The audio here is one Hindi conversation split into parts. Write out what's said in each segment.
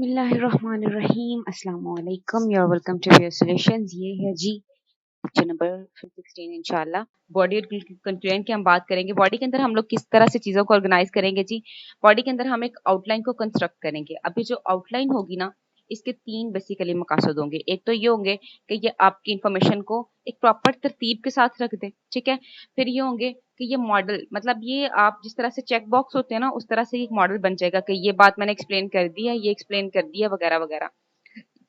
बिस्मिल्लाहिर्रहमानिर्रहीम अस्सलाम वालेकुम you are welcome to your solutions. ये है जी लेक्चर नंबर 16 इंशाल्लाह। बॉडी और कंटेंट की हम बात करेंगे। बॉडी के अंदर हम लोग किस तरह से चीज़ों को ऑर्गेनाइज करेंगे जी। बॉडी के अंदर हम एक आउटलाइन को कंस्ट्रक्ट करेंगे। अभी जो आउटलाइन होगी ना, इसके तीन बेसिकली मकासद होंगे। एक तो ये होंगे कि ये आपकी इंफॉर्मेशन को एक प्रॉपर तरतीब के साथ रख दे, ठीक है। फिर ये होंगे कि ये मॉडल, मतलब ये आप जिस तरह से चेक बॉक्स होते हैं ना, उस तरह से एक मॉडल बन जाएगा कि ये बात मैंने एक्सप्लेन कर दी है, ये एक्सप्लेन कर दी है, वगैरह वगैरह।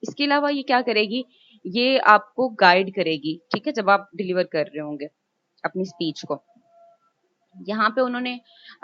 इसके अलावा ये क्या करेगी, ये आपको गाइड करेगी, ठीक है, जब आप डिलीवर कर रहे होंगे अपनी स्पीच को। यहाँ पे उन्होंने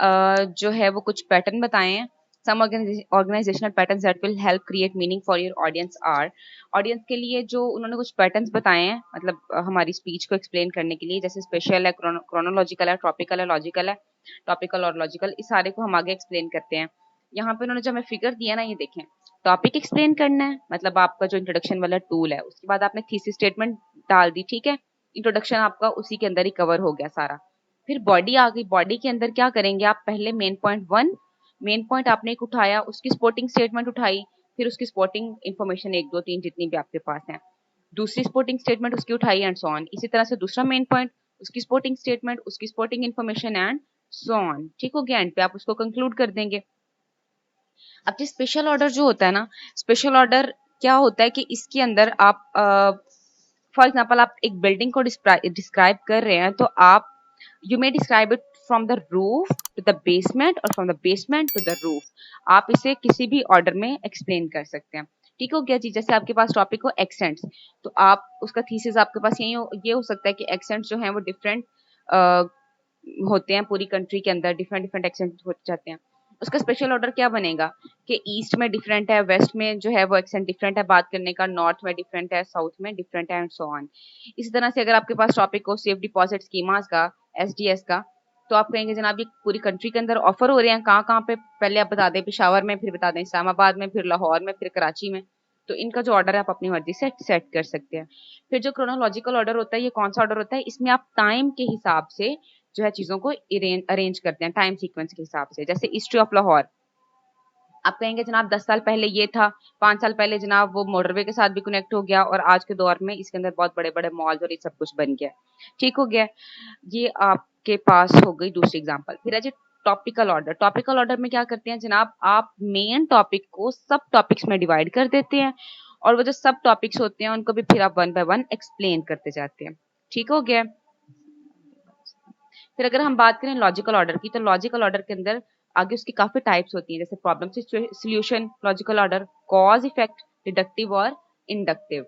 जो है वो कुछ पैटर्न बताए हैं। Some organisational patterns that will help create meaning for your audience are. Audience के लिए जो उन्होंने कुछ पैटर्न्स बताए हैं, मतलब हमारी स्पीच को एक्सप्लेन करने के लिए, जैसे स्पेशल है, क्रोनोलॉजिकल है, ट्रॉपिकल है, लॉजिकल है, टॉपिकल और लॉजिकल, इस सारे को हम आगे एक्सप्लेन करते हैं। यहाँ पे उन्होंने जो हमें फिगर दिया ना, ये देखें। टॉपिक एक्सप्लेन करना है, मतलब आपका जो इंट्रोडक्शन वाला टूल है, उसके बाद आपने थीसिस स्टेटमेंट डाल दी, ठीक है। इंट्रोडक्शन आपका उसी के अंदर ही कवर हो गया सारा। फिर बॉडी आ गई। बॉडी के अंदर क्या करेंगे आप, पहले main point one, main point आपने एक उठाया, उसकी स्पोर्टिंग स्टेटमेंट उठाई, फिर उसकी स्पोर्टिंग इन्फॉर्मेशन एक दो तीन जितनी भी आपके पास है, दूसरी स्पोर्टिंग स्टेटमेंट उसकी उठाई, एंड सो ऑन। इसी तरह से दूसरा मेन पॉइंट, उसकी स्पोर्टिंग स्टेटमेंट, उसकी sporting information, and so on, ठीक हो गया। एंड पे आप उसको कंक्लूड कर देंगे। अब जो स्पेशल ऑर्डर जो होता है ना, स्पेशल ऑर्डर क्या होता है कि इसके अंदर आप फॉर एग्जाम्पल आप एक बिल्डिंग को डिस्क्राइब कर रहे हैं, तो आप you may describe it from the roof to the basement और from the basement to the roof. आप इसे किसी भी ऑर्डर में एक्सप्लेन कर सकते हैं, ठीक हो गया जी। जैसे आपके पास टॉपिक हो एक्सेंट्स, तो आप उसका थीसिस आपके पास ये हो सकता है कि एक्सेंट्स जो हैं वो डिफरेंट होते हैं, पूरी कंट्री के अंदर डिफरेंट डिफरेंट एक्सेंट हो जाते हैं। उसका स्पेशल ऑर्डर क्या बनेगा कि ईस्ट में डिफरेंट है, वेस्ट में जो है वो एक्सेंट डिफरेंट है बात करने का, नॉर्थ में डिफरेंट है, साउथ में डिफरेंट है, एंड सो ऑन। इसी तरह से अगर आपके पास टॉपिक हो सेफ डिपॉजिट स्कीमास का, एसडीएस का, तो आप कहेंगे जनाब ये पूरी कंट्री के अंदर ऑफर हो रहे हैं, कहाँ कहाँ पे, पहले आप बता दें पेशावर में, फिर बता दें इस्लामाबाद में, फिर लाहौर में, फिर कराची में। तो इनका जो ऑर्डर है आप अपनी मर्जी से सेट कर सकते हैं। फिर जो क्रोनोलॉजिकल ऑर्डर होता है, ये कौन सा ऑर्डर होता है, इसमें आप टाइम के हिसाब से जो है चीजों को अरेंज करते हैं, टाइम सीक्वेंस के हिसाब से। जैसे हिस्ट्री ऑफ लाहौर, आप कहेंगे जनाब 10 साल पहले ये था, 5 साल पहले जनाब वो मोटरवे के साथ भी कनेक्ट हो गया, और आज के दौर में इसके अंदर बहुत बड़े बड़े मॉल्स और ये सब कुछ बन गया, ठीक हो गया। ये आपके पास हो गई दूसरी एग्जांपल। फिर है जी टॉपिकल ऑर्डर। टॉपिकल ऑर्डर में क्या करते हैं जनाब, आप मेन टॉपिक को सब टॉपिक्स में डिवाइड कर देते हैं, और वो जो सब टॉपिक्स होते हैं उनको भी फिर आप वन बाय वन एक्सप्लेन करते जाते हैं, ठीक हो गया। फिर अगर हम बात करें लॉजिकल ऑर्डर की, तो लॉजिकल ऑर्डर के अंदर आगे उसकी काफी टाइप्स होती हैं, जैसे problem solution logical order, cause effect, deductive और इंडक्टिव।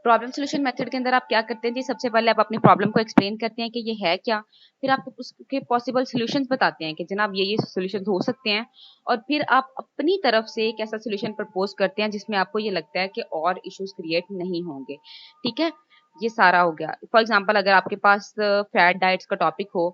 प्रॉब्लम सॉल्यूशन मेथड के अंदर आप क्या करते हैं जी, सबसे पहले आप अपनी प्रॉब्लम को एक्सप्लेन करते हैं कि ये है क्या, फिर आप उसके पॉसिबल सॉल्यूशंस बताते हैं कि जनाब ये सॉल्यूशंस हो सकते हैं, और फिर आप अपनी तरफ से एक ऐसा सॉल्यूशन प्रपोज करते हैं जिसमें आपको ये लगता है कि और इश्यूज क्रिएट नहीं होंगे, ठीक है। ये सारा हो गया। फॉर एग्जाम्पल अगर आपके पास फैट डाइट्स का टॉपिक हो,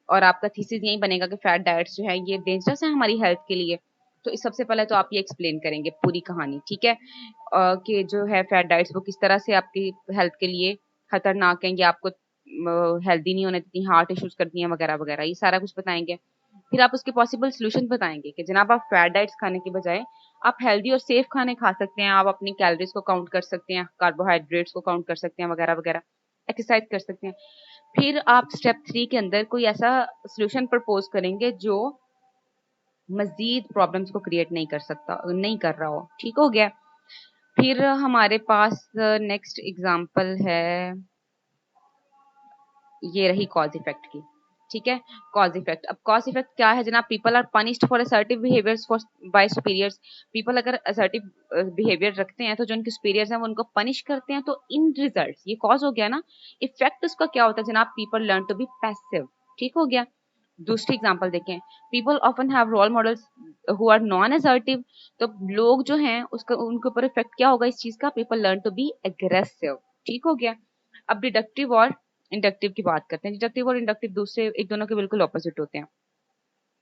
और आपका थीसिस यही बनेगा कि फैट डाइट्स जो है ये डेंजरस है हमारी हेल्थ के लिए, तो इस सबसे पहले तो आप ये एक्सप्लेन करेंगे पूरी कहानी, ठीक है, कि जो है फैट डाइट्स वो किस तरह से आपकी हेल्थ के लिए खतरनाक है, ये आपको हेल्दी नहीं होने देती, हार्ट इश्यूज करती हैं, वगैरह वगैरह, ये सारा कुछ बताएंगे। फिर आप उसके पॉसिबल सॉल्यूशन बताएंगे कि जनाब आप फैट डाइट्स खाने के बजाय आप हेल्दी और सेफ खाने खा सकते हैं, आप अपनी कैलोरीज को काउंट कर सकते हैं, कार्बोहाइड्रेट्स को काउंट कर सकते हैं, वगैरह वगैरह, एक्सरसाइज कर सकते हैं। फिर आप स्टेप 3 के अंदर कोई ऐसा सॉल्यूशन प्रपोज करेंगे जो मजीद प्रॉब्लम्स को क्रिएट नहीं कर रहा हो, ठीक हो गया। फिर हमारे पास नेक्स्ट एग्जांपल है, ये रही कॉज इफेक्ट की, ठीक है। कॉज इफेक्ट, अब कॉज इफेक्ट क्या है जनाब, people are punished for assertive behaviours for by superiors. People अगर असर्टिव बिहेवियर रखते हैं तो जो उनके सुपीरियर्स हैं वो उनको पनिश करते हैं, तो इन रिजल्ट, ये कॉज हो गया ना। इफेक्ट उसका क्या होता है जनाब, people learn to be passive, ठीक हो गया। दूसरी एग्जांपल देखें, people often have role models who are non assertive, तो लोग जो हैं उसका उनके ऊपर इफेक्ट क्या होगा इस चीज का, people learn to be aggressive, ठीक हो गया। अब डिडक्टिव और इंडक्टिव की बात करते हैं। डिडक्टिव और इंडक्टिव दूसरे एक दोनों के बिल्कुल ऑपोजिट होते हैं।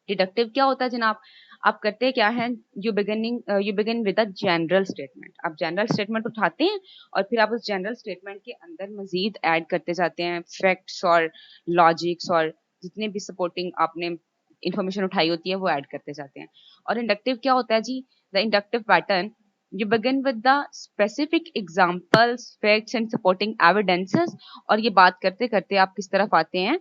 डिडक्टिव क्या होता है जनाब, आप करते क्या है, you begin with a general statement. आप जनरल स्टेटमेंट उठाते हैं और फिर आप उस जनरल स्टेटमेंट के अंदर मजीद ऐड करते जाते हैं फैक्ट्स और लॉजिक्स और जितने भी सपोर्टिंग आपने इंफॉर्मेशन उठाई होती है वो ऐड करते जाते हैं। और इंडक्टिव क्या होता है जी? The inductive pattern, you begin with the specific examples, facts and supporting evidences, और ये बात करते करते आप किस तरफ आते हैं?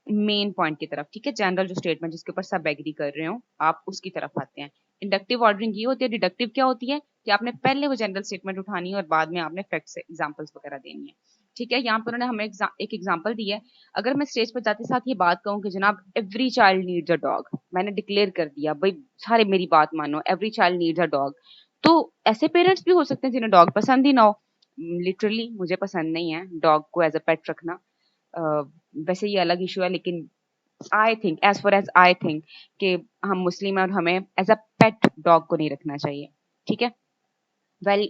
मेन पॉइंट की तरफ, ठीक है। जनरल जो स्टेटमेंट जिसके ऊपर सब एग्री कर रहे हो आप उसकी तरफ आते हैं। इंडक्टिव ऑर्डरिंग ये होती है। डिडक्टिव क्या होती है कि आपने पहले वो जनरल स्टेटमेंट उठानी है और बाद में आपने फैक्ट्स एग्जांपल्स वगैरह देनी है, ठीक है। यहाँ पर उन्होंने हमें एक एग्जांपल दी है। अगर मैं स्टेज पर जाते साथ ये बात कहूँ कि जनाब every child needs a dog, मैंने डिक्लेयर कर दिया भाई सारे मेरी बात मानो, every child needs a dog, तो ऐसे पेरेंट्स भी हो सकते हैं जिन्हें डॉग पसंद ही ना हो। लिटरली मुझे पसंद नहीं है डॉग को एज अ पेट रखना। वैसे ये अलग इशू है, लेकिन I think as far as I think कि हम मुस्लिम हैं और हमें एज अ पेट डॉग को नहीं रखना चाहिए, ठीक है। वेल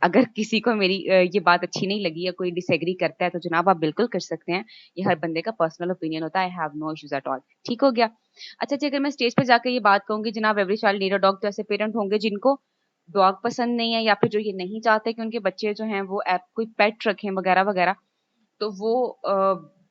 अगर किसी को मेरी ये बात अच्छी नहीं लगी या कोई डिसएग्री करता है तो जनाब आप बिल्कुल कर सकते हैं। ये हर बंदे का पर्सनल ओपिनियन होता है। I have no issues at all, ठीक हो गया। अच्छा जी, अगर मैं स्टेज पे जाकर ये बात कहूंगी जनाब every child need a dog, तो ऐसे पेरेंट होंगे जिनको डॉग पसंद नहीं है या फिर जो ये नहीं चाहते कि उनके बच्चे जो हैं वो कोई पेट रखें वगैरह वगैरह, तो वो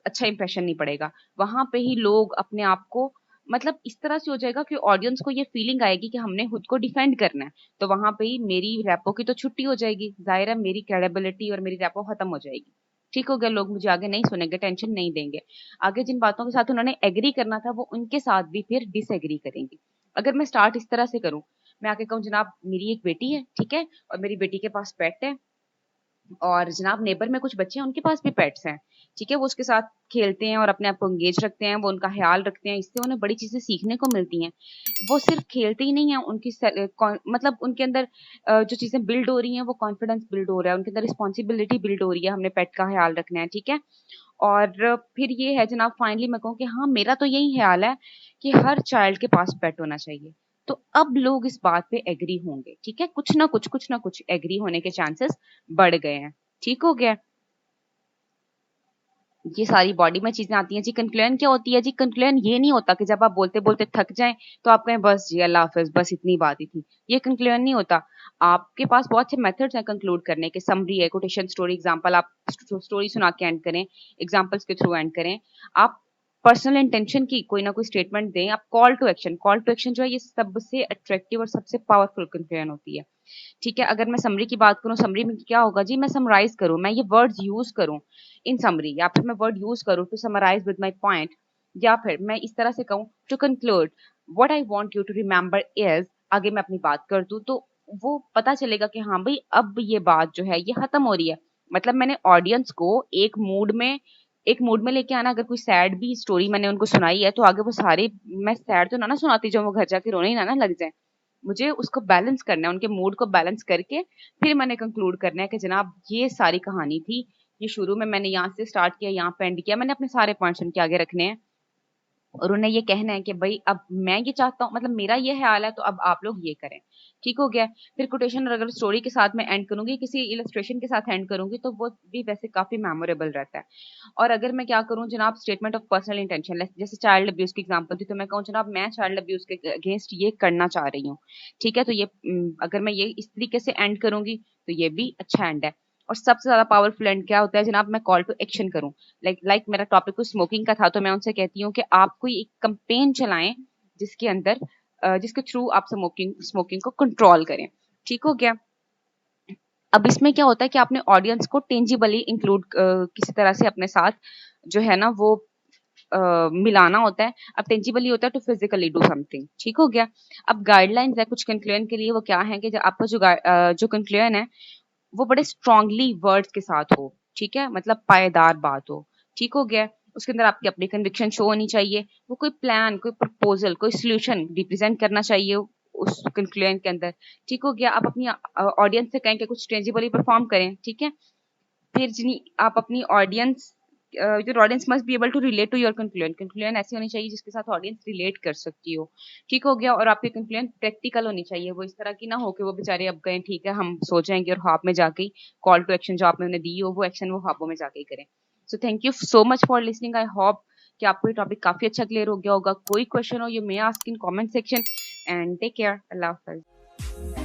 अच्छा इंप्रेशन नहीं पड़ेगा। वहां पे ही लोग अपने आप को मतलब इस तरह से हो जाएगा कि ऑडियंस को ये फीलिंग आएगी कि हमने खुद को डिफेंड करना है, तो वहां पे ही मेरी रैपो की तो छुट्टी हो जाएगी, जाहिर है मेरी क्रेडिबिलिटी और मेरी रैपो खत्म हो जाएगी। ठीक हो गया, लोग मुझे आगे नहीं सुनेंगे, टेंशन नहीं देंगे। आगे जिन बातों के साथ उन्होंने एग्री करना था वो उनके साथ भी फिर डिसएग्री करेंगे। अगर मैं स्टार्ट इस तरह से करूं, मैं आके कहूँ जनाब मेरी एक बेटी है, ठीक है, और मेरी बेटी के पास पेट है, और जनाब नेबर में कुछ बच्चे हैं उनके पास भी पेट्स हैं, ठीक है, वो उसके साथ खेलते हैं और अपने आप को एंगेज रखते हैं, वो उनका ख्याल रखते हैं, इससे उन्हें बड़ी चीजें सीखने को मिलती हैं। वो सिर्फ खेलते ही नहीं है, उनकी मतलब उनके अंदर जो चीजें बिल्ड हो रही हैं वो कॉन्फिडेंस बिल्ड हो रहा है, उनके अंदर रिस्पॉन्सिबिलिटी बिल्ड हो रही है, हमने पेट का ख्याल रखना है, ठीक है। और फिर ये है जनाब फाइनली मैं कहूँ कि हाँ मेरा तो यही ख्याल है कि हर चाइल्ड के पास पेट होना चाहिए। तो अब लोग इस बात पे एग्री होंगे, ठीक है, कुछ ना कुछ एग्री होने के चांसेस बढ़ गए हैं, ठीक हो गया। ये सारी बॉडी में चीजें आती हैं जी। कंक्लूजन क्या होती है जी? कंक्लूजन ये नहीं होता कि जब आप बोलते बोलते थक जाएं तो आप कहें बस जी अल्लाह हाफिज, बस इतनी बात ही थी। ये कंक्लूजन नहीं होता। आपके पास बहुत से मेथड्स हैं कंक्लूड करने के। समरी है, कोटेशन, स्टोरी, एग्जांपल, आप स्टोरी सुना के एंड करें, एग्जांपल्स के थ्रू एंड करें, आप पर्सनल इंटेंशन की कोई ना कोई स्टेटमेंट दें, आप call to action, call to action जो है ये सबसे अट्रैक्टिव और सबसे पावरफुल कंक्लूजन होती है, ठीक है। अगर मैं समरी की बात करूं, समरी में क्या होगा जी? मैं समराइज करूं, मैं ये वर्ड्स यूज करूं इन समरी, या फिर मैं वर्ड यूज करूं to summarise with my point, या फिर मैं इस तरह से कहूं to conclude what I want you to remember is, आगे मैं अपनी बात कर दूं तो वो पता चलेगा कि हाँ भाई अब ये बात जो है ये खत्म हो रही है। मतलब मैंने ऑडियंस को एक मूड में लेके आना। अगर कोई सैड भी स्टोरी मैंने उनको सुनाई है तो आगे वो सारे, मैं सैड तो ना सुनाती जो वो घर जाके रोने ही ना लग जाए। मुझे उसको बैलेंस करना है, उनके मूड को बैलेंस करके फिर मैंने कंक्लूड करना है कि जनाब ये सारी कहानी थी, ये शुरू में मैंने यहाँ से स्टार्ट किया, यहाँ पे एंड किया, मैंने अपने सारे पॉइंट्स उनके आगे रखने हैं और उन्हें ये कहना है कि भाई अब मैं ये चाहता हूँ, मतलब मेरा ये ख्याल है तो अब आप लोग ये करें, ठीक हो गया। फिर कोटेशन और अगर स्टोरी के साथ मैं एंड करूंगी, किसी इलस्ट्रेशन के साथ एंड करूंगी तो वो भी वैसे काफी मेमोरेबल रहता है। और अगर मैं क्या करूं जनाब, स्टेटमेंट ऑफ पर्सनल इंटेंशन, जैसे चाइल्ड अब्यूज की एग्जांपल थी, तो मैं कहूँ जनाब मैं चाइल्ड अब्यूज के अगेंस्ट ये करना चाह रही हूँ, ठीक है। तो ये अगर मैं ये इस तरीके से एंड करूंगी तो ये भी अच्छा एंड है। और सबसे ज्यादा पावरफुल एंड क्या होता है जनाब? मैं कॉल टू एक्शन करूं। लाइक मेरा टॉपिक कुछ स्मोकिंग का था तो मैं उनसे कहती हूँ कि आप कोई एक कंपेन चलाएं जिसके अंदर जिसके थ्रू आप स्मोकिंग को कंट्रोल करें, ठीक हो गया। अब इसमें क्या होता है कि आपने ऑडियंस को टेंजिबली इंक्लूड किसी तरह से अपने साथ जो है ना वो मिलाना होता है। अब टेंजिबली होता है टू फिजिकली डू समथिंग, ठीक हो गया। अब गाइडलाइंस है कुछ कंक्लूजन के लिए, वो क्या है कि जो आपका जो कंक्लूजन है वो बड़े स्ट्रांगली वर्ड्स के साथ हो, ठीक है, मतलब पायदार बात हो, ठीक हो गया। उसके अंदर आपकी अपनी कन्विक्शन शो होनी चाहिए, वो कोई प्लान, कोई प्रपोजल, कोई सोल्यूशन रिप्रेजेंट करना चाहिए उस कंक्लूजन के अंदर, ठीक हो गया। आप अपनी ऑडियंस से कहें कि कुछ टेंजिबली परफॉर्म करें, ठीक है। फिर आप अपनी audience, your audience must be able to relate to your conclusion, conclusion ऐसी होनी चाहिए जिसके साथ ऑडियंस रिलेट कर सकती हो, ठीक हो गया। और आपकी कंक्लूजन प्रैक्टिकल होनी चाहिए, वो इस तरह की ना हो कि वो बेचारे अब गए ठीक है हम सो जाएंगे और ख्वाब में जाके कॉल टू एक्शन जो आपने उन्हें दी हो वो एक्शन वो ख्वाबों में जाके ही करें। So thank you so much for listening. I hope कि आपको ये टॉपिक काफी अच्छा क्लियर हो गया होगा। कोई क्वेश्चन हो you may ask in comment section and take care. अल्लाह हाफिज।